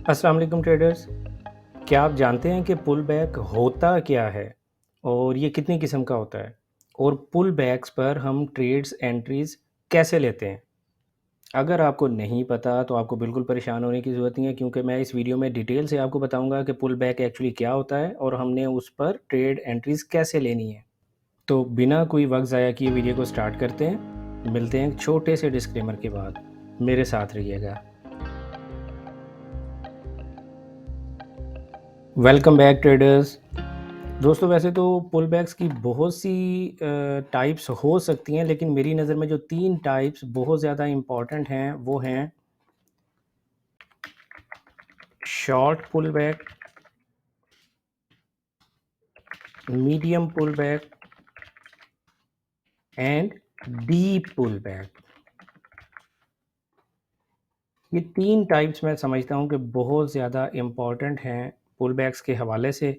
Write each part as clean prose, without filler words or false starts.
अस्सलाम वालेकुम ट्रेडर्स। क्या आप जानते हैं कि पुल बैक होता क्या है और ये कितनी किस्म का होता है और पुल बैक्स पर हम ट्रेड्स एंट्रीज कैसे लेते हैं? अगर आपको नहीं पता तो आपको बिल्कुल परेशान होने की ज़रूरत नहीं है, क्योंकि मैं इस वीडियो में डिटेल से आपको बताऊंगा कि पुल बैक एक्चुअली क्या होता है और हमने उस पर ट्रेड एंट्रीज कैसे लेनी है। तो बिना कोई वक्त ज़ाया किए वीडियो को स्टार्ट करते हैं। मिलते हैं एक छोटे से डिस्क्लेमर के बाद। मेरे साथ रहिएगा। Welcome back traders. दोस्तों, वैसे तो पुल बैक्स की बहुत सी टाइप्स हो सकती हैं, लेकिन मेरी नज़र में जो 3 टाइप्स बहुत ज़्यादा इम्पॉर्टेंट हैं वो हैं short pull back, medium pull back and deep pull back. ये 3 टाइप्स मैं समझता हूँ कि बहुत ज़्यादा इम्पॉर्टेंट हैं पुल बैक्स के हवाले से।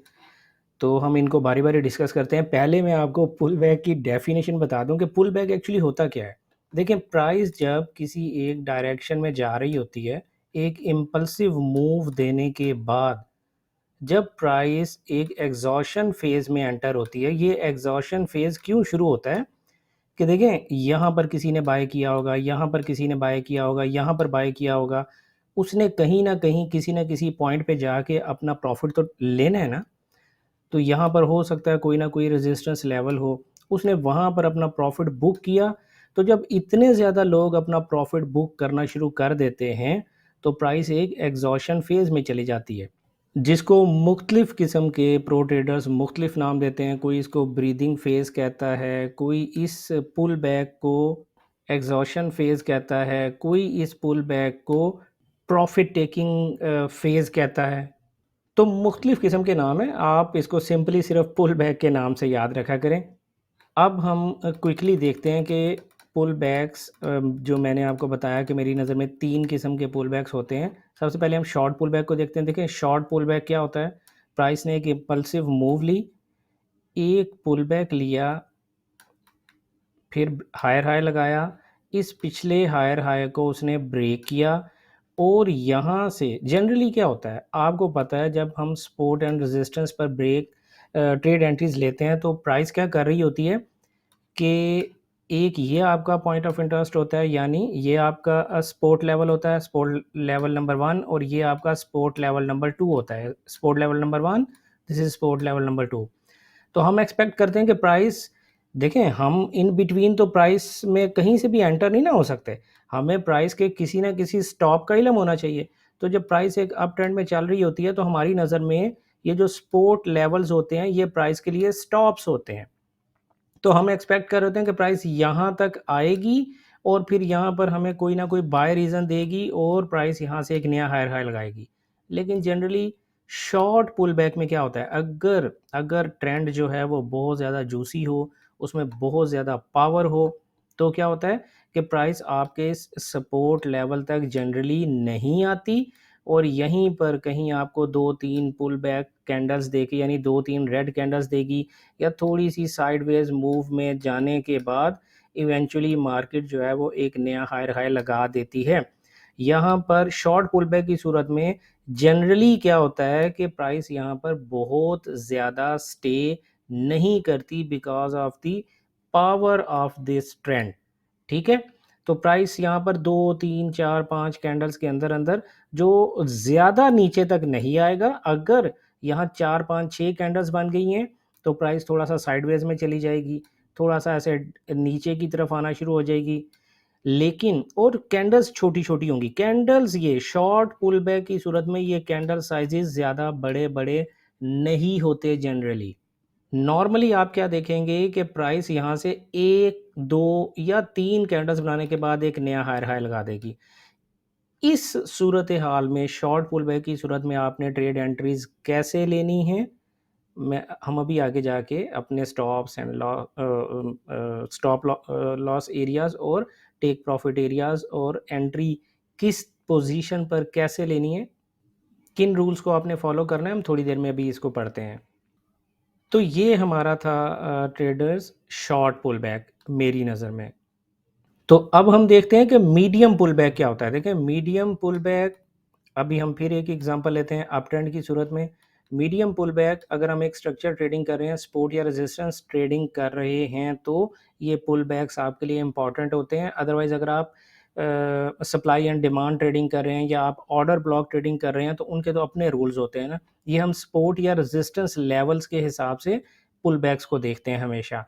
तो हम इनको बारी-बारी डिस्कस करते हैं। पहले मैं आपको पुल बैक की डेफ़िनेशन बता दूँ कि पुल बैक एक्चुअली होता क्या है। देखिए, प्राइस जब किसी एक डायरेक्शन में जा रही होती है, एक इम्पल्सिव मूव देने के बाद, जब प्राइस एक एग्ज़ॉशन फ़ेज़ में एंटर होती है, ये एग्ज़ॉशन फ़ेज़ क्यों शुरू होता है कि देखें, यहाँ पर किसी ने बाय किया होगा, यहाँ पर किसी ने बाय किया होगा, यहाँ पर बाय किया होगा। उसने कहीं न कहीं, किसी न किसी पॉइंट पे जाके अपना प्रॉफ़िट तो लेना है ना। तो यहाँ पर हो सकता है कोई ना कोई रेजिस्टेंस लेवल हो, उसने वहाँ पर अपना प्रॉफ़िट बुक किया। तो जब इतने ज़्यादा लोग अपना प्रॉफ़िट बुक करना शुरू कर देते हैं, तो प्राइस एक एग्ज़ॉशन फ़ेज़ में चली जाती है, जिसको मुख्तलिफ़ किस्म के प्रो ट्रेडर्स मुख्तलिफ़ नाम देते हैं। कोई इसको ब्रीदिंग फ़ेज़ कहता है, कोई इस पुल बैक को एग्ज़ॉशन फ़ेज़ कहता है, कोई इस पुल बैक को प्रॉफ़िट टेकिंग फ़ेज़ कहता है। तो मुख्तलिफ़ किस्म के नाम हैं, आप इसको सिंपली सिर्फ़ पुल बैक के नाम से याद रखा करें। अब हम क्विकली देखते हैं कि पुल बैक्स, जो मैंने आपको बताया कि मेरी नज़र में 3 किस्म के पुल बैक्स होते हैं। सबसे पहले हम शॉर्ट पुल बैक को देखते हैं। देखिए, शॉर्ट पुल बैक क्या होता है? प्राइस ने एक इम्पल्सिव मूव ली, एक पुल बैक लिया, फिर हायर हाई लगाया, इस पिछले हायर हाई को उसने ब्रेक किया और यहाँ से जनरली क्या होता है, आपको पता है, जब हम सपोर्ट एंड रेजिस्टेंस पर ब्रेक ट्रेड एंट्रीज लेते हैं तो प्राइस क्या कर रही होती है कि एक ये आपका पॉइंट ऑफ इंटरेस्ट होता है, यानी ये आपका सपोर्ट लेवल होता है, सपोर्ट लेवल नंबर 1, और ये आपका सपोर्ट लेवल नंबर 2 होता है। Support level number 1, this is support level number 2। तो हम एक्सपेक्ट करते हैं कि प्राइस, देखें, हम इन बिटवीन तो प्राइस में कहीं से भी एंटर नहीं ना हो सकते। हमें प्राइस के किसी ना किसी स्टॉप का इल्म होना चाहिए। तो जब प्राइस एक अप ट्रेंड में चल रही होती है तो हमारी नज़र में ये जो सपोर्ट लेवल्स होते हैं, ये प्राइस के लिए स्टॉप्स होते हैं। तो हम एक्सपेक्ट कर रहे होते हैं कि प्राइस यहाँ तक आएगी और फिर यहाँ पर हमें कोई ना कोई बाय रीज़न देगी और प्राइस यहाँ से एक नया हायर हाई लगाएगी। लेकिन जनरली शॉर्ट पुल बैक में क्या होता है, अगर अगर ट्रेंड जो है वो बहुत ज़्यादा जूसी हो, उसमें बहुत ज़्यादा पावर हो, तो क्या होता है कि प्राइस आपके इस सपोर्ट लेवल तक जनरली नहीं आती और यहीं पर कहीं आपको 2-3 पुल बैक कैंडल्स देके, यानी 2-3 रेड कैंडल्स देगी, या थोड़ी-सी साइडवेज़ मूव में जाने के बाद इवेंचुअली मार्केट जो है वो एक नया हायर हाई लगा देती है। यहाँ पर शॉर्ट पुलबैक की सूरत में जनरली क्या होता है कि प्राइस यहाँ पर बहुत ज़्यादा स्टे नहीं करती because of the power of this trend. ठीक है? तो प्राइस यहाँ पर 2, 3, 4, 5 कैंडल्स के अंदर-अंदर जो ज़्यादा नीचे तक नहीं आएगा। अगर यहाँ 4, 5, 6 कैंडल्स बन गई हैं, तो प्राइस थोड़ा-सा साइडवेज़ में चली जाएगी, थोड़ा-सा ऐसे नीचे की तरफ आना शुरू हो जाएगी। लेकिन और कैंडल्स छोटी-छोटी होंगी। कैंडल्स, ये शॉर्ट पुल बैक की सूरत में ये कैंडल साइज़ेज़ ज़्यादा बड़े-बड़े नहीं होते जनरली। नॉर्मली आप क्या देखेंगे कि प्राइस यहाँ से 1, 2 या 3 कैंडल्स बनाने के बाद एक नया हायर हाई लगा देगी। इस सूरत हाल में शॉर्ट पुल बैक की सूरत में आपने ट्रेड एंट्रीज़ कैसे लेनी है, हम अभी आगे जाके अपने स्टॉप्स एंड लॉस एरियाज़ और टेक प्रॉफिट एरियाज़ और एंट्री किस पोजीशन पर कैसे लेनी है, किन रूल्स को आपने फॉलो करना है, हम थोड़ी देर में अभी इसको पढ़ते हैं। तो ये हमारा था ट्रेडर्स शॉर्ट पुल बैक मेरी नज़र में। तो अब हम देखते हैं कि मीडियम पुल बैक क्या होता है। देखें, मीडियम पुल बैक अभी हम फिर एक एग्जांपल लेते हैं अप ट्रेंड की सूरत में। मीडियम पुल बैक, अगर हम एक स्ट्रक्चर ट्रेडिंग कर रहे हैं, सपोर्ट या रेजिस्टेंस ट्रेडिंग कर रहे हैं, तो ये पुल बैक्स आपके लिए इंपॉर्टेंट होते हैं। अदरवाइज अगर आप सप्लाई एंड डिमांड ट्रेडिंग कर रहे हैं या आप ऑर्डर ब्लॉक ट्रेडिंग कर रहे हैं, तो उनके तो अपने रूल्स होते हैं ना। ये हम सपोर्ट या रेजिस्टेंस लेवल्स के हिसाब से पुल बैक्स को देखते हैं हमेशा।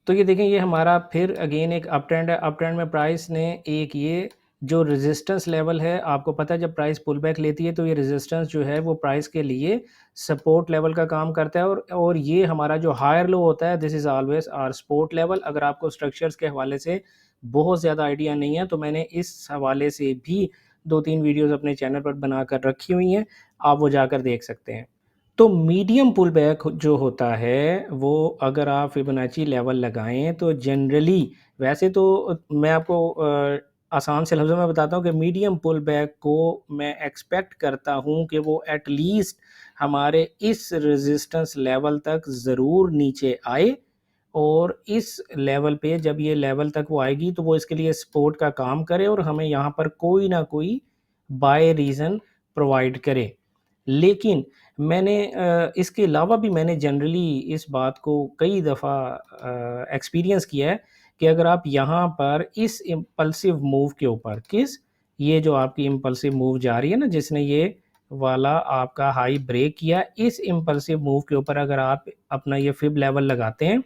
तो ये देखें, ये हमारा फिर अगेन एक अप ट्रेंड है। अप ट्रेंड में प्राइस ने एक ये जो रेजिस्टेंस लेवल है, आपको पता है जब प्राइस पुल बैक लेती है तो ये रेजिस्टेंस जो है वो प्राइस के लिए सपोर्ट लेवल का काम करता है। और ये हमारा जो हायर लो होता है, this is always our support level. अगर आपको स्ट्रक्चर्स के हवाले से बहुत ज़्यादा आइडिया नहीं है, तो मैंने इस हवाले से भी 2-3 वीडियोज़ अपने चैनल पर बना कर रखी हुई हैं, आप वो जाकर देख सकते हैं। तो मीडियम पुल बैक जो होता है, वो अगर आप फिबोनाची लेवल लगाएँ तो जनरली, वैसे तो मैं आपको आसान से लफ्ज़ों में बताता हूँ कि मीडियम पुल बैक को मैं एक्सपेक्ट करता हूँ कि वो एट लीस्ट हमारे इस रेजिस्टेंस लेवल तक ज़रूर नीचे आए, और इस लेवल पे जब ये लेवल तक वो आएगी तो वो इसके लिए सपोर्ट का काम करे और हमें यहाँ पर कोई ना कोई बाय रीज़न प्रोवाइड करे। लेकिन मैंने इसके अलावा भी मैंने जनरली इस बात को कई दफ़ा एक्सपीरियंस किया है कि अगर आप यहाँ पर इस इम्पल्सिव मूव के ऊपर, ये जो आपकी इम्पल्सिव मूव जा रही है ना, जिसने ये वाला आपका हाई ब्रेक किया, इस इम्पल्सिव मूव के ऊपर अगर आप अपना ये फिब लेवल लगाते हैं,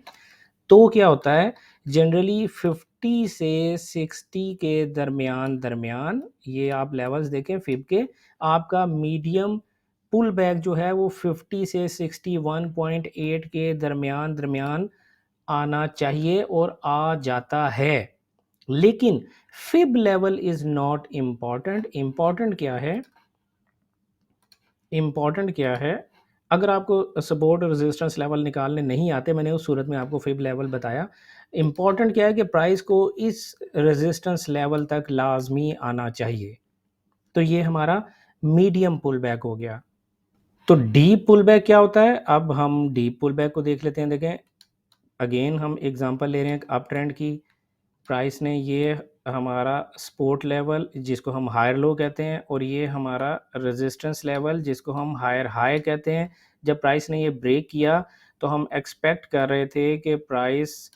तो क्या होता है, जनरली 50 से 60 के दरमियान दरमियान ये आप लेवल्स देखें फिब के, आपका मीडियम पुल बैक जो है वो 50 से 61.8 के दरमियान दरमियान आना चाहिए और आ जाता है। लेकिन fib level is not important. Important क्या है, अगर आपको सपोर्ट और रेजिस्टेंस लेवल निकालने नहीं आते, मैंने उस सूरत में आपको फिब लेवल बताया। इम्पॉर्टेंट क्या है कि प्राइस को इस रेजिस्टेंस लेवल तक लाजमी आना चाहिए। तो ये हमारा मीडियम पुल बैक हो गया। तो डीप पुल बैक क्या होता है, अब हम डीप पुल बैक को देख लेते हैं। देखें, अगेन हम एग्जांपल ले रहे हैं अप ट्रेंड की। प्राइस ने ये हमारा सपोर्ट लेवल जिसको हम हायर लो कहते हैं, और ये हमारा रेजिस्टेंस लेवल जिसको हम हायर हाई कहते हैं। जब प्राइस ने ये ब्रेक किया तो हम एक्सपेक्ट कर रहे थे कि प्राइस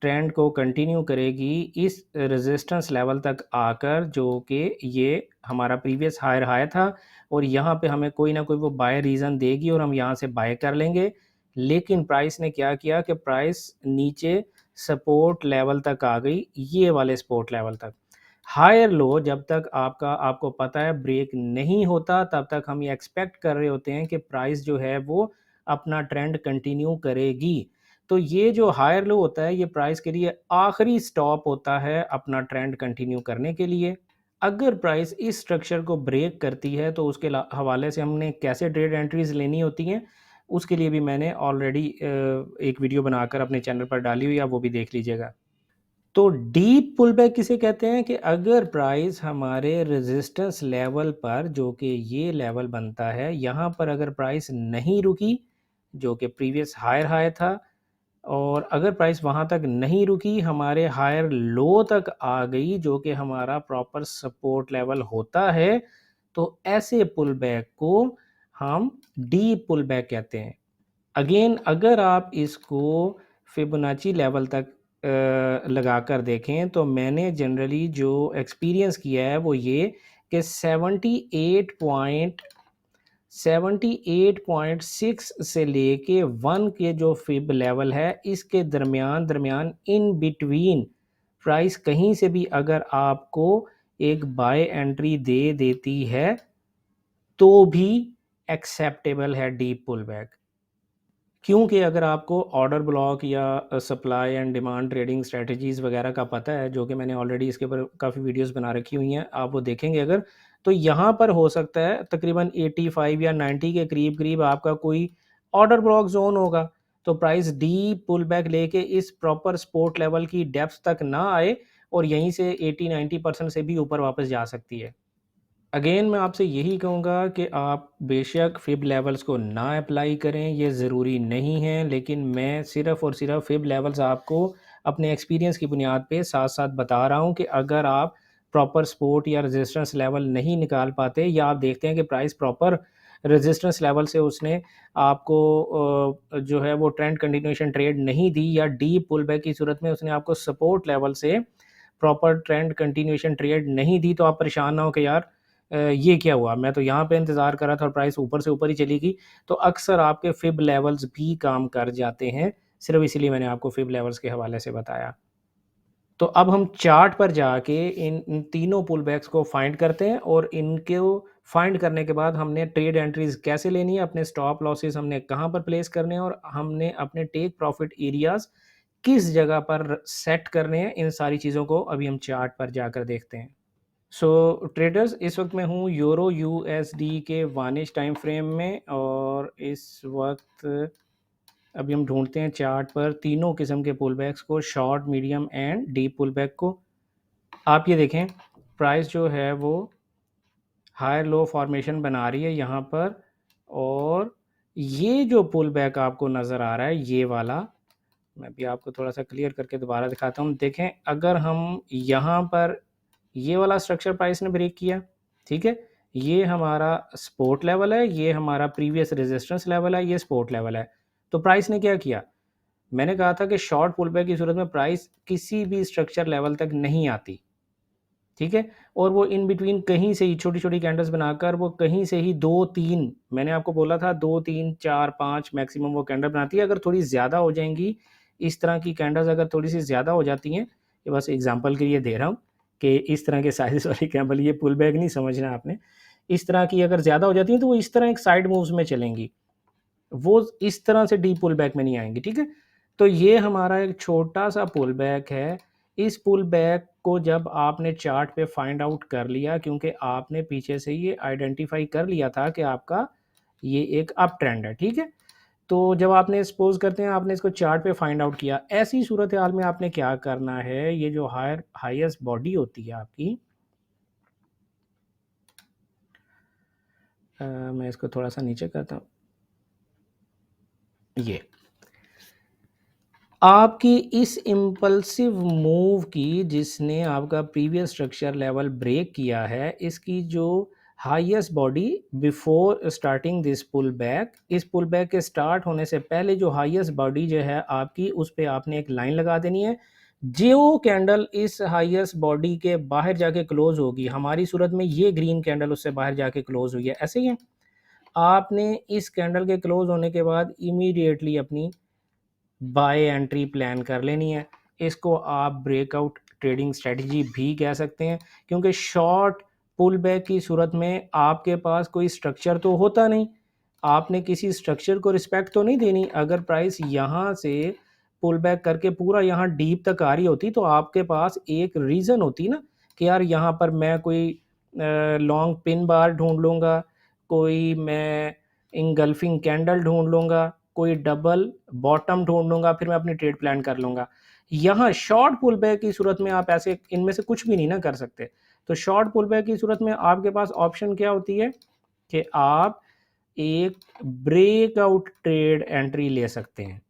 ट्रेंड को कंटिन्यू करेगी इस रेजिस्टेंस लेवल तक आकर, जो कि ये हमारा प्रीवियस हायर हाई था, और यहाँ पे हमें कोई ना कोई वो बाय रीज़न देगी और हम यहाँ से बाय कर लेंगे। लेकिन प्राइस ने क्या किया कि प्राइस नीचे सपोर्ट लेवल तक आ गई, ये वाले सपोर्ट लेवल तक। हायर लो जब तक आपको पता है ब्रेक नहीं होता, तब तक हम ये एक्सपेक्ट कर रहे होते हैं कि प्राइस जो है वो अपना ट्रेंड कंटिन्यू करेगी। तो ये जो हायर लो होता है, ये प्राइस के लिए आखिरी स्टॉप होता है अपना ट्रेंड कंटिन्यू करने के लिए। अगर प्राइस इस स्ट्रक्चर को ब्रेक करती है तो उसके हवाले से हमने कैसे ट्रेड एंट्रीज लेनी होती हैं, उसके लिए भी मैंने ऑलरेडी एक वीडियो बनाकर अपने चैनल पर डाली हुई है, आप वो भी देख लीजिएगा। तो डीप पुलबैक किसे कहते हैं कि अगर प्राइस हमारे रेजिस्टेंस लेवल पर, जो कि ये लेवल बनता है, यहाँ पर अगर प्राइस नहीं रुकी, जो कि प्रीवियस हायर हाई था, और अगर प्राइस वहाँ तक नहीं रुकी, हमारे हायर लो तक आ गई, जो कि हमारा प्रॉपर सपोर्ट लेवल होता है, तो ऐसे पुल बैक को हम डीप पुल बैक कहते हैं। अगेन अगर आप इसको फिबोनाची लेवल तक लगाकर देखें, तो मैंने जनरली जो एक्सपीरियंस किया है वो ये कि 78.6 से लेके 1 के जो फिब लेवल है, इसके दरमियान दरमियान इन बिटवीन प्राइस कहीं से भी अगर आपको एक बाय एंट्री दे देती है, तो भी एक्सेप्टेबल है डीप पुल बैक। क्योंकि अगर आपको ऑर्डर ब्लॉक या supply and demand trading strategies वगैरह का पता है, जो कि मैंने ऑलरेडी इसके ऊपर काफ़ी वीडियोस बना रखी हुई हैं, आप वो देखेंगे अगर, तो यहाँ पर हो सकता है तकरीबन 85 या 90 के करीब करीब आपका कोई ऑर्डर ब्लॉक जोन होगा। तो प्राइस डीप पुल बैक लेके इस प्रॉपर सपोर्ट लेवल की डेप्थ तक ना आए, और यहीं से 80-90% से भी ऊपर वापस जा सकती है। अगेन मैं आपसे यही कहूँगा कि आप बेशक फिब लेवल्स को ना अप्लाई करें, ये ज़रूरी नहीं है, लेकिन मैं सिर्फ़ और सिर्फ फिब लेवल्स आपको अपने एक्सपीरियंस की बुनियाद पे साथ-साथ बता रहा हूँ कि अगर आप प्रॉपर सपोर्ट या रेजिस्टेंस लेवल नहीं निकाल पाते, या आप देखते हैं कि प्राइस प्रॉपर रेजिस्टेंस लेवल से उसने आपको जो है वो ट्रेंड कंटिन्यूएशन ट्रेड नहीं दी, या डीप पुल बैक की सूरत में उसने आपको सपोर्ट लेवल से प्रॉपर ट्रेंड कंटिन्यूएशन ट्रेड नहीं दी, तो आप परेशान ना हो कि यार ये क्या हुआ, मैं तो यहाँ पे इंतज़ार कर रहा था और प्राइस ऊपर से ऊपर ही चली गई। तो अक्सर आपके फिब लेवल्स भी काम कर जाते हैं, सिर्फ इसीलिए मैंने आपको फिब लेवल्स के हवाले से बताया। तो अब हम चार्ट पर जाके इन तीनों पुल बैक्स को फाइंड करते हैं, और इनको फाइंड करने के बाद हमने ट्रेड एंट्रीज कैसे लेनी है, अपने स्टॉप लॉसेस हमने कहाँ पर प्लेस करने हैं, और हमने अपने टेक प्रॉफिट एरियाज किस जगह पर सेट करने हैं, इन सारी चीज़ों को अभी हम चार्ट पर जाकर देखते हैं। सो ट्रेडर्स, इस वक्त मैं हूँ यूरो यूएसडी के वानिश टाइम फ्रेम में, और इस वक्त अभी हम ढूंढते हैं चार्ट पर तीनों किस्म के पुल बैक्स को, short, medium and deep pull back को। आप ये देखें, प्राइस जो है वो हायर लो फॉर्मेशन बना रही है यहाँ पर, और ये जो पुल बैक आपको नज़र आ रहा है ये वाला, मैं भी आपको थोड़ा सा क्लियर करके दोबारा दिखाता हूँ। देखें, अगर हम यहाँ पर ये वाला स्ट्रक्चर प्राइस ने ब्रेक किया, ठीक है, ये हमारा सपोर्ट लेवल है, ये हमारा प्रीवियस रेजिस्टेंस लेवल है, ये सपोर्ट लेवल है। तो प्राइस ने क्या किया, मैंने कहा था कि शॉर्ट पुल बैक की सूरत में प्राइस किसी भी स्ट्रक्चर लेवल तक नहीं आती, ठीक है, और वो इन बिटवीन कहीं से ही छोटी छोटी कैंडल्स बनाकर वो कहीं से ही 2-3, मैंने आपको बोला था 2-3-4-5 मैक्सिमम वो कैंडल बनाती है। अगर थोड़ी ज़्यादा हो जाएंगी, इस तरह की कैंडल्स अगर थोड़ी सी ज़्यादा हो जाती हैं, ये बस एग्जांपल के लिए दे रहा हूँ कि इस तरह के साइज वाली कैंडल, ये पुल बैक नहीं समझना आपने, इस तरह की अगर ज़्यादा हो जाती है तो वो इस तरह एक साइड मूव्स में चलेंगी, वो इस तरह से डीप पुल बैक में नहीं आएंगी, ठीक है। तो ये हमारा एक छोटा सा पुल बैक है। इस पुल बैक को जब आपने चार्ट पे फाइंड आउट कर लिया, क्योंकि आपने पीछे से ये आइडेंटिफाई कर लिया था कि आपका ये एक अप ट्रेंड है, ठीक है। तो जब आपने सपोज करते हैं आपने इसको चार्ट पे फाइंड आउट किया, ऐसी सूरत हाल में आपने क्या करना है, ये जो हाईएस्ट बॉडी होती है आपकी, मैं इसको थोड़ा सा नीचे करता हूँ, ये आपकी इस इम्पल्सिव मूव की जिसने आपका प्रीवियस स्ट्रक्चर लेवल ब्रेक किया है, इसकी जो highest body before starting this pull back, इस पुल बैक के स्टार्ट होने से पहले जो हाईएस्ट बॉडी जो है आपकी, उस पे आपने एक लाइन लगा देनी है। जो कैंडल इस हाईएस्ट बॉडी के बाहर जाके क्लोज होगी, हमारी सूरत में ये ग्रीन कैंडल उससे बाहर जाके क्लोज हुई है, ऐसे ही है। आपने इस कैंडल के क्लोज होने के बाद इमीडिएटली अपनी बाय एंट्री प्लान कर लेनी है। इसको आप ब्रेकआउट ट्रेडिंग स्ट्रेटजी भी कह सकते हैं, क्योंकि शॉर्ट पुल बैक की सूरत में आपके पास कोई स्ट्रक्चर तो होता नहीं, आपने किसी स्ट्रक्चर को रिस्पेक्ट तो नहीं देनी। अगर प्राइस यहाँ से पुल बैक करके पूरा यहाँ डीप तक आ रही होती, तो आपके पास एक रीज़न होती ना कि यार यहाँ पर मैं कोई लॉन्ग पिन बार ढूंढ लूँगा, कोई मैं इंगल्फिंग कैंडल ढूंढ लूँगा, कोई डबल बॉटम ढूंढ लूँगा, फिर मैं अपनी ट्रेड प्लान कर लूँगा। यहाँ शॉर्ट पुल बैक की सूरत में आप ऐसे इनमें से कुछ भी नहीं ना कर सकते। तो शॉर्ट पुल बैक की सूरत में आपके पास ऑप्शन क्या होती है कि आप एक ब्रेकआउट ट्रेड एंट्री ले सकते हैं।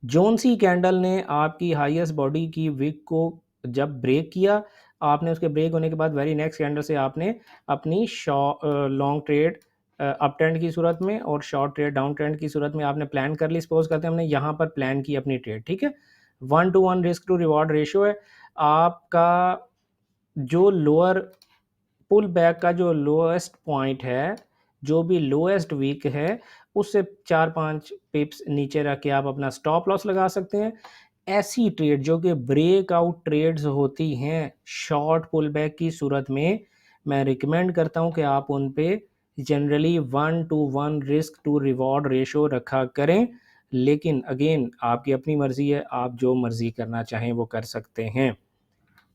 जॉन सी कैंडल ने आपकी हाईएस्ट बॉडी की विक को जब ब्रेक किया, आपने उसके ब्रेक होने के बाद वेरी नेक्स्ट कैंडल से आपने अपनी लॉन्ग ट्रेड अप ट्रेंड की सूरत में और शॉर्ट ट्रेड डाउन ट्रेंड की सूरत में आपने प्लान कर ली। सपोज करते हैं हमने यहाँ पर प्लान की अपनी ट्रेड, ठीक है, 1:1 रिस्क टू रिवॉर्ड रेशियो है आपका। जो लोअर पुल बैक का जो लोएस्ट पॉइंट है, जो भी लोएस्ट वीक है, उससे 4-5 पिप्स नीचे रख के आप अपना स्टॉप लॉस लगा सकते हैं। ऐसी ट्रेड जो कि ब्रेकआउट ट्रेड्स होती हैं शॉर्ट पुल बैक की सूरत में, मैं रिकमेंड करता हूं कि आप उन पे generally 1:1 risk to reward ratio रखा करें। लेकिन अगेन आपकी अपनी मर्जी है, आप जो मर्जी करना चाहें वो कर सकते हैं।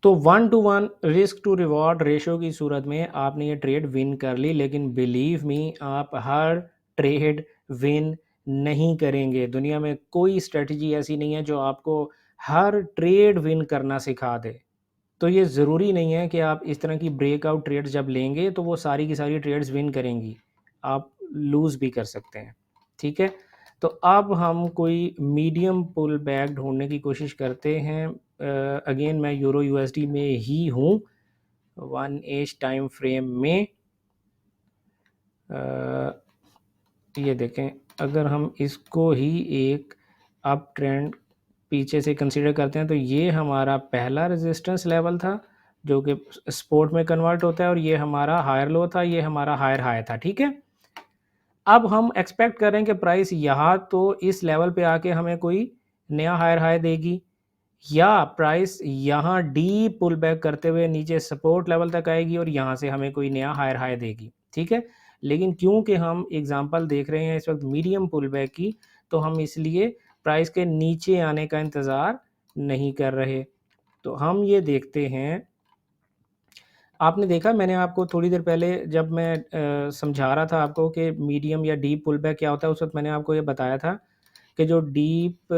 तो 1:1 रिस्क टू रिवॉर्ड रेशो की सूरत में आपने ये ट्रेड विन कर ली, लेकिन बिलीव मी आप हर ट्रेड विन नहीं करेंगे। दुनिया में कोई स्ट्रेटजी ऐसी नहीं है जो आपको हर ट्रेड विन करना सिखा दे। तो ये ज़रूरी नहीं है कि आप इस तरह की ब्रेकआउट ट्रेड्स जब लेंगे तो वो सारी की सारी ट्रेड्स विन करेंगी, आप लूज़ भी कर सकते हैं, ठीक है। तो अब हम कोई मीडियम पुल बैक ढूंढने की कोशिश करते हैं। अगेन मैं यूरो यूएसडी में ही हूँ, 1 एज टाइम फ्रेम में ये देखें, अगर हम इसको ही एक अप ट्रेंड पीछे से कंसीडर करते हैं तो ये हमारा पहला रेजिस्टेंस लेवल था जो कि सपोर्ट में कन्वर्ट होता है, और ये हमारा हायर लो था, ये हमारा हायर हाई था। ठीक है, अब हम एक्सपेक्ट कर रहे हैं कि प्राइस यहाँ तो इस लेवल पे आके हमें कोई नया हायर हाई देगी, या प्राइस यहाँ डीप पुल बैक करते हुए नीचे सपोर्ट लेवल तक आएगी और यहाँ से हमें कोई नया हायर हाई देगी। ठीक है, लेकिन क्योंकि हम एग्जांपल देख रहे हैं इस वक्त मीडियम पुल बैक की, तो हम इसलिए प्राइस के नीचे आने का इंतज़ार नहीं कर रहे। तो हम ये देखते हैं, आपने देखा मैंने आपको थोड़ी देर पहले जब मैं समझा रहा था आपको कि मीडियम या डीप पुल बैक क्या होता है, उस वक्त मैंने आपको ये बताया था कि जो डीप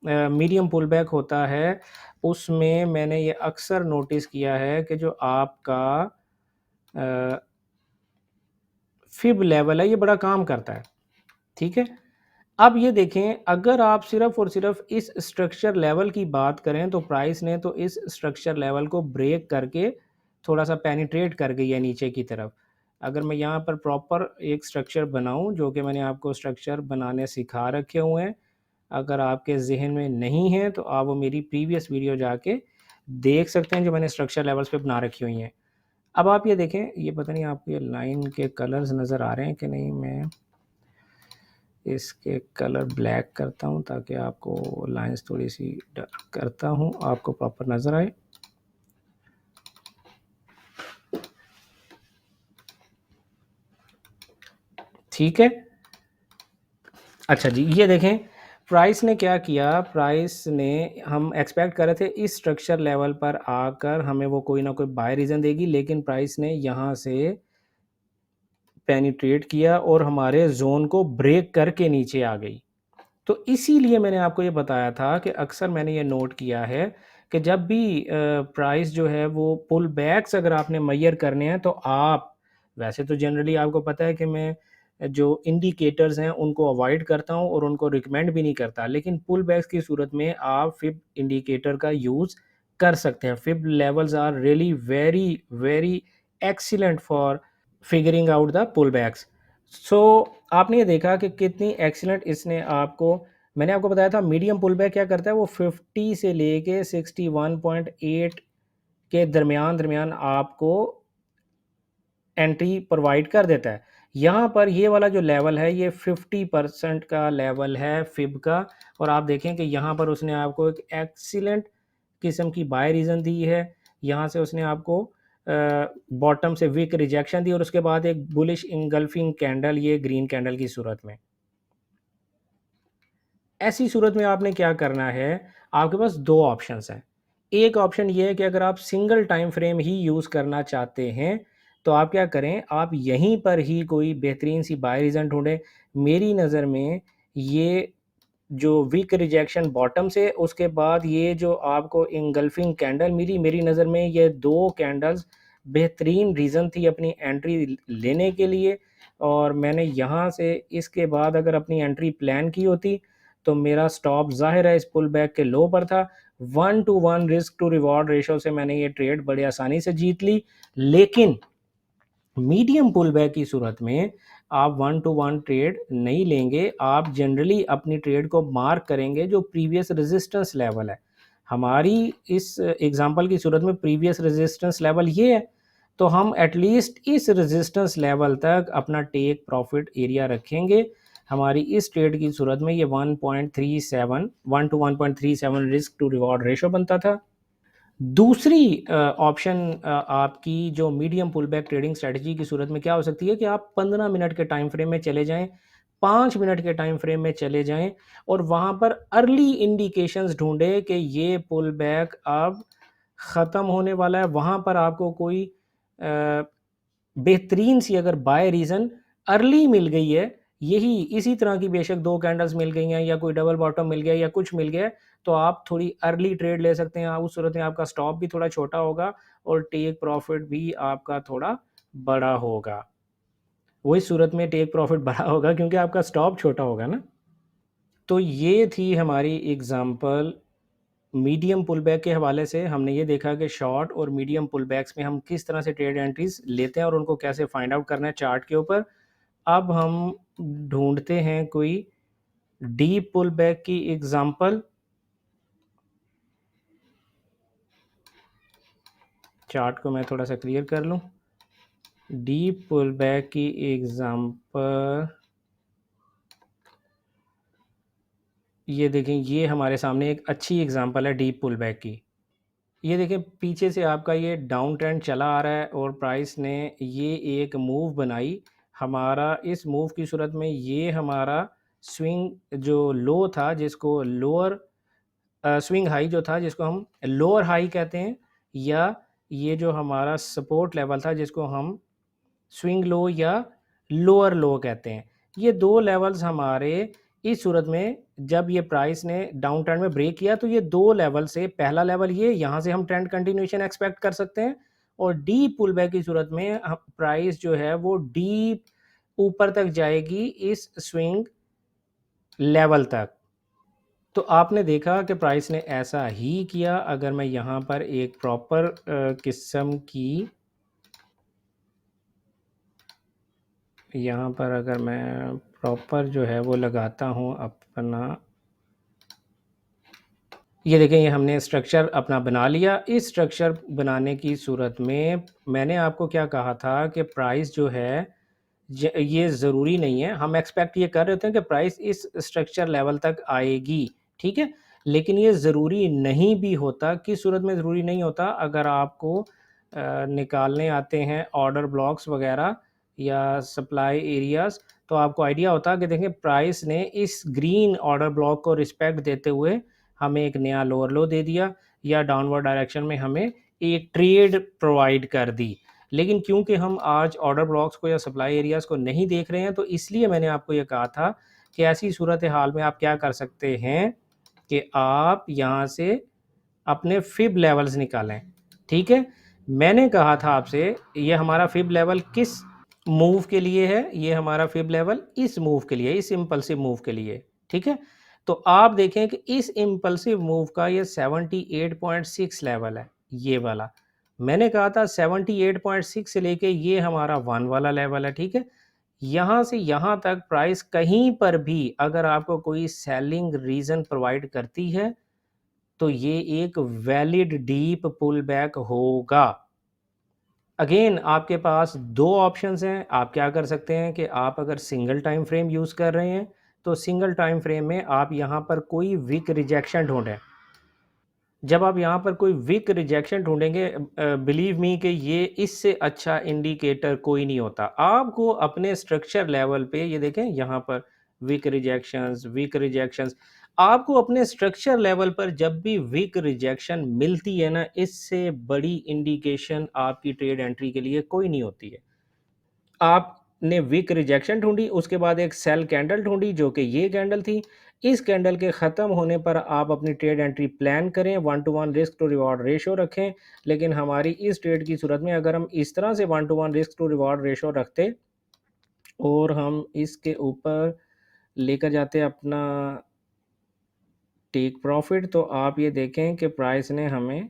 मीडियम पुल बैक होता है उसमें मैंने ये अक्सर नोटिस किया है कि जो आपका फिब लेवल है ये बड़ा काम करता है। ठीक है, अब ये देखें, अगर आप सिर्फ और सिर्फ इस स्ट्रक्चर लेवल की बात करें तो प्राइस ने तो इस स्ट्रक्चर लेवल को ब्रेक करके थोड़ा सा पेनिट्रेट कर गई है नीचे की तरफ। अगर मैं यहाँ पर प्रॉपर एक स्ट्रक्चर बनाऊं, जो कि मैंने आपको स्ट्रक्चर बनाने सिखा रखे हुए हैं, अगर आपके जहन में नहीं है तो आप वो मेरी प्रीवियस वीडियो जाके देख सकते हैं जो मैंने स्ट्रक्चर लेवल्स पे बना रखी हुई हैं। अब आप ये देखें, ये पता नहीं आपको ये लाइन के कलर्स नज़र आ रहे हैं कि नहीं, मैं इसके कलर ब्लैक करता हूँ ताकि आपको लाइंस थोड़ी सी डार्क करता हूँ, आपको प्रॉपर नज़र आए। ठीक है, अच्छा जी, ये देखें प्राइस ने क्या किया, प्राइस ने, हम एक्सपेक्ट कर रहे थे इस स्ट्रक्चर लेवल पर आकर हमें वो कोई ना कोई बाय रीज़न देगी, लेकिन प्राइस ने यहाँ से पेनिट्रेट किया और हमारे जोन को ब्रेक करके नीचे आ गई। तो इसीलिए मैंने आपको ये बताया था कि अक्सर मैंने ये नोट किया है कि जब भी प्राइस जो है वो पुल बैक्स अगर आपने मेजर करने हैं तो आप, वैसे तो जनरली आपको पता है कि मैं जो इंडिकेटर्स हैं उनको अवॉइड करता हूं और उनको रिकमेंड भी नहीं करता, लेकिन पुल बैक्स की सूरत में आप फिब इंडिकेटर का यूज़ कर सकते हैं। Fib levels are really very very excellent for figuring out the pullbacks. So आपने ये देखा कि कितनी एक्सीलेंट इसने आपको, मैंने आपको बताया था मीडियम पुल बैक क्या करता है, वो 50 से लेके 61.8 के दरमियान दरमियान आपको एंट्री प्रोवाइड कर देता है। यहाँ पर ये वाला जो लेवल है ये 50% का लेवल है फिब का, और आप देखें कि यहाँ पर उसने आपको एक एक्सीलेंट किस्म की बाय रीज़न दी है। यहाँ से उसने आपको बॉटम से वीक रिजेक्शन दी और उसके बाद एक बुलिश इंगल्फिंग कैंडल, ये ग्रीन कैंडल की सूरत में। ऐसी सूरत में आपने क्या करना है, आपके पास दो ऑप्शंस हैं। एक ऑप्शन ये है कि अगर आप सिंगल टाइम फ्रेम ही यूज़ करना चाहते हैं तो आप क्या करें, आप यहीं पर ही कोई बेहतरीन सी बाय रीज़न ढूंढें। मेरी नज़र में ये जो वीक रिजेक्शन बॉटम से, उसके बाद ये जो आपको इंगल्फिंग कैंडल मिली, मेरी नज़र में ये दो कैंडल्स बेहतरीन रीज़न थी अपनी एंट्री लेने के लिए। और मैंने यहाँ से इसके बाद अगर अपनी एंट्री प्लान की होती तो मेरा स्टॉप ज़ाहिर है इस पुल बैक के लो पर था। 1-to-1 risk to reward ratio से मैंने ये ट्रेड बड़े आसानी से जीत ली। लेकिन मीडियम पुल बैक की सूरत में आप 1-to-1 ट्रेड नहीं लेंगे, आप जनरली अपनी ट्रेड को मार्क करेंगे जो प्रीवियस रेजिस्टेंस लेवल है। हमारी इस एग्जांपल की सूरत में प्रीवियस रेजिस्टेंस लेवल ये है, तो हम एटलीस्ट इस रेजिस्टेंस लेवल तक अपना टेक प्रॉफिट एरिया रखेंगे। हमारी इस ट्रेड की सूरत में ये 1.37 1 to 1.37 risk to reward ratio बनता था। दूसरी ऑप्शन आपकी जो medium pull back trading strategy की सूरत में क्या हो सकती है कि आप 15 मिनट के टाइम फ्रेम में चले जाएं, 5 मिनट के टाइम फ्रेम में चले जाएं और वहां पर अर्ली इंडिकेशंस ढूंढें कि ये पुल बैक अब ख़त्म होने वाला है। वहां पर आपको कोई बेहतरीन सी अगर बाय रीज़न अर्ली मिल गई है, यही इसी तरह की बेशक दो कैंडल्स मिल गई हैं या कोई डबल बॉटम मिल गया या कुछ मिल गया है, तो आप थोड़ी अर्ली ट्रेड ले सकते हैं। उस सूरत में आपका स्टॉप भी थोड़ा छोटा होगा और टेक प्रॉफिट भी आपका थोड़ा बड़ा होगा। वही सूरत में टेक प्रॉफिट बड़ा होगा क्योंकि आपका स्टॉप छोटा होगा ना। तो ये थी हमारी एग्जांपल मीडियम पुल बैक के हवाले से हमने ये देखा कि शॉर्ट और मीडियम पुल बैक्स में हम किस तरह से ट्रेड एंट्रीज लेते हैं और उनको कैसे फाइंड आउट करना है चार्ट के ऊपर। अब हम ढूंढते हैं कोई डीप पुल बैक की एग्जांपल। चार्ट को मैं थोड़ा सा क्लियर कर लूं। डीप पुल बैक की एग्जांपल ये देखें, ये हमारे सामने एक अच्छी एग्जांपल है डीप पुल बैक की। ये देखें, पीछे से आपका ये डाउन ट्रेंड चला आ रहा है और प्राइस ने ये एक मूव बनाई। हमारा इस मूव की सूरत में ये हमारा स्विंग जो लो था, जिसको लोअर स्विंग हाई जो था, जिसको हम लोअर हाई कहते हैं, या ये जो हमारा सपोर्ट लेवल था जिसको हम स्विंग लो या लोअर लो कहते हैं, ये दो लेवल्स हमारे इस सूरत में जब ये प्राइस ने डाउन ट्रेंड में ब्रेक किया तो ये दो लेवल से, पहला लेवल ये यहाँ से हम ट्रेंड कंटिन्यूएशन एक्सपेक्ट कर सकते हैं, और डीप पुल बैक की सूरत में प्राइस जो है वो डीप ऊपर तक जाएगी इस स्विंग लेवल तक। तो आपने देखा कि प्राइस ने ऐसा ही किया। अगर मैं यहाँ पर एक प्रॉपर किस्म की, यहाँ पर अगर मैं प्रॉपर जो है वो लगाता हूँ अपना, ये देखें, ये हमने स्ट्रक्चर अपना बना लिया। इस स्ट्रक्चर बनाने की सूरत में मैंने आपको क्या कहा था कि प्राइस जो है ये ज़रूरी नहीं है, हम एक्सपेक्ट ये कर रहे होते हैं कि प्राइस इस स्ट्रक्चर लेवल तक आएगी, ठीक है, लेकिन ये ज़रूरी नहीं भी होता। किस सूरत में ज़रूरी नहीं होता? अगर आपको निकालने आते हैं ऑर्डर ब्लॉक्स वगैरह या सप्लाई एरियाज़, तो आपको आइडिया होता कि देखें प्राइस ने इस ग्रीन ऑर्डर ब्लॉक को रिस्पेक्ट देते हुए हमें एक नया लोअर लो दे दिया, या डाउनवर्ड डायरेक्शन में हमें एक ट्रेड प्रोवाइड कर दी। लेकिन क्योंकि हम आज ऑर्डर ब्लॉक्स को या सप्लाई एरियाज़ को नहीं देख रहे हैं, तो इसलिए मैंने आपको ये कहा था कि ऐसी सूरत हाल में आप क्या कर सकते हैं कि आप यहाँ से अपने फिब लेवल्स निकालें, ठीक है। मैंने कहा था आपसे ये हमारा फिब लेवल किस मूव के लिए है, ये हमारा फिब लेवल इस मूव के लिए, इस इम्पल्सिव मूव के लिए, ठीक है। तो आप देखें कि इस इम्पल्सिव मूव का ये 78.6 लेवल है, ये वाला। मैंने कहा था 78.6 से लेके ये हमारा 1 वाला लेवल है, ठीक है। यहाँ से यहाँ तक प्राइस कहीं पर भी अगर आपको कोई सेलिंग रीज़न प्रोवाइड करती है तो ये एक वैलिड डीप पुल बैक होगा। अगेन आपके पास दो ऑप्शंस हैं। आप क्या कर सकते हैं कि आप अगर सिंगल टाइम फ्रेम यूज़ कर रहे हैं तो सिंगल टाइम फ्रेम में आप यहाँ पर कोई वीक रिजेक्शन ढूंढें। जब आप यहाँ पर कोई वीक रिजेक्शन ढूंढेंगे, बिलीव मी कि ये इससे अच्छा इंडिकेटर कोई नहीं होता। आपको अपने स्ट्रक्चर लेवल पे ये देखें, यहाँ पर वीक रिजेक्शंस, आपको अपने स्ट्रक्चर लेवल पर जब भी वीक रिजेक्शन मिलती है ना, इससे बड़ी इंडिकेशन आपकी ट्रेड एंट्री के लिए कोई नहीं होती है। आपने वीक रिजेक्शन ढूंढी, उसके बाद एक सेल कैंडल ढूंढी जो कि ये कैंडल थी। इस कैंडल के ख़त्म होने पर आप अपनी ट्रेड एंट्री प्लान करें, 1 to 1 risk to reward ratio रखें। लेकिन हमारी इस ट्रेड की सूरत में अगर हम इस तरह से 1 to 1 risk to reward ratio रखते और हम इसके ऊपर लेकर जाते अपना टेक प्रॉफिट, तो आप ये देखें कि प्राइस ने हमें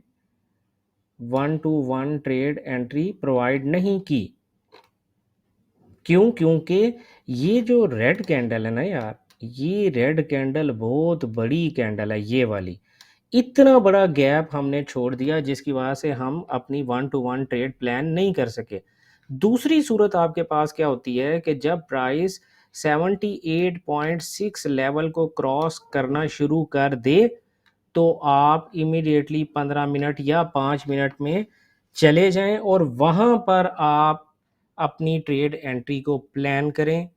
1 to 1 ट्रेड एंट्री प्रोवाइड नहीं की। क्यों? क्योंकि ये जो रेड कैंडल है ना यार, ये रेड कैंडल बहुत बड़ी कैंडल है, ये वाली। इतना बड़ा गैप हमने छोड़ दिया जिसकी वजह से हम अपनी 1 to 1 ट्रेड प्लान नहीं कर सके। दूसरी सूरत आपके पास क्या होती है कि जब प्राइस 78.6 लेवल को क्रॉस करना शुरू कर दे तो आप इमीडिएटली 15 मिनट या 5 मिनट में चले जाएं और वहां पर आप अपनी ट्रेड एंट्री को प्लान करें।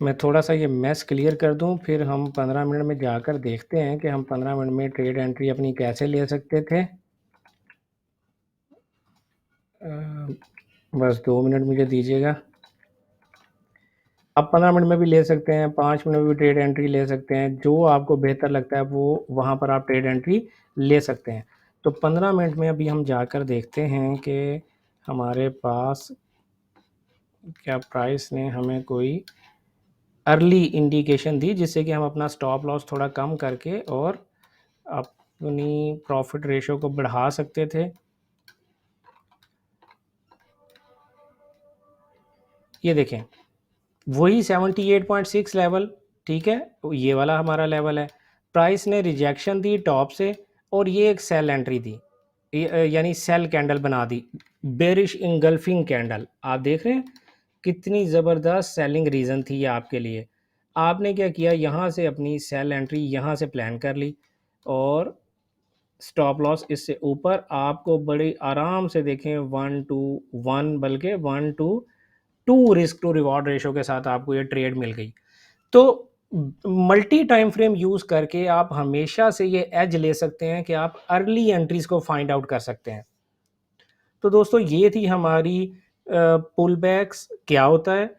मैं थोड़ा सा ये मैस क्लियर कर दूं, फिर हम 15 मिनट में जाकर देखते हैं कि हम 15 मिनट में ट्रेड एंट्री अपनी कैसे ले सकते थे। बस 2 मिनट मुझे दीजिएगा। आप 15 मिनट में भी ले सकते हैं, 5 मिनट में भी ट्रेड एंट्री ले सकते हैं, जो आपको बेहतर लगता है वो वहाँ पर आप ट्रेड एंट्री ले सकते हैं। तो 15 मिनट में अभी हम जाकर देखते हैं कि हमारे पास क्या प्राइस ने हमें कोई अर्ली इंडिकेशन दी जिससे कि हम अपना स्टॉप लॉस थोड़ा कम करके और अपनी प्रॉफिट रेशो को बढ़ा सकते थे। ये देखें, वही 78.6 लेवल, ठीक है, ये वाला हमारा लेवल है। प्राइस ने रिजेक्शन दी टॉप से और ये एक सेल एंट्री दी, यानी सेल कैंडल बना दी, बेरिश इंगल्फिंग कैंडल। आप देख रहे हैं कितनी ज़बरदस्त सेलिंग रीज़न थी ये आपके लिए। आपने क्या किया, यहाँ से अपनी सेल एंट्री यहाँ से प्लान कर ली और स्टॉप लॉस इससे ऊपर आपको बड़े आराम से देखें 1:1, बल्कि 1:2 रिस्क टू रिवॉर्ड रेशो के साथ आपको ये ट्रेड मिल गई। तो मल्टी टाइम फ्रेम यूज़ करके आप हमेशा से ये एज ले सकते हैं कि आप अर्ली एंट्रीज को फाइंड आउट कर सकते हैं। तो दोस्तों ये थी हमारी पुल बैक्स क्या होता है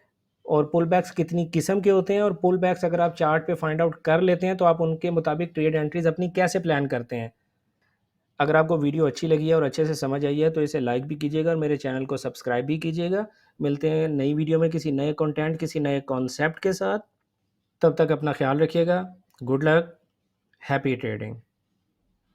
और पुल बैक्स कितनी किस्म के होते हैं, और पुल बैक्स अगर आप चार्ट पे फाइंड आउट कर लेते हैं तो आप उनके मुताबिक ट्रेड एंट्रीज अपनी कैसे प्लान करते हैं। अगर आपको वीडियो अच्छी लगी है और अच्छे से समझ आई है तो इसे लाइक भी कीजिएगा और मेरे चैनल को सब्सक्राइब भी कीजिएगा। मिलते हैं नई वीडियो में किसी नए कंटेंट, किसी नए कॉन्सेप्ट के साथ। तब तक अपना ख्याल रखिएगा। Good luck, happy trading.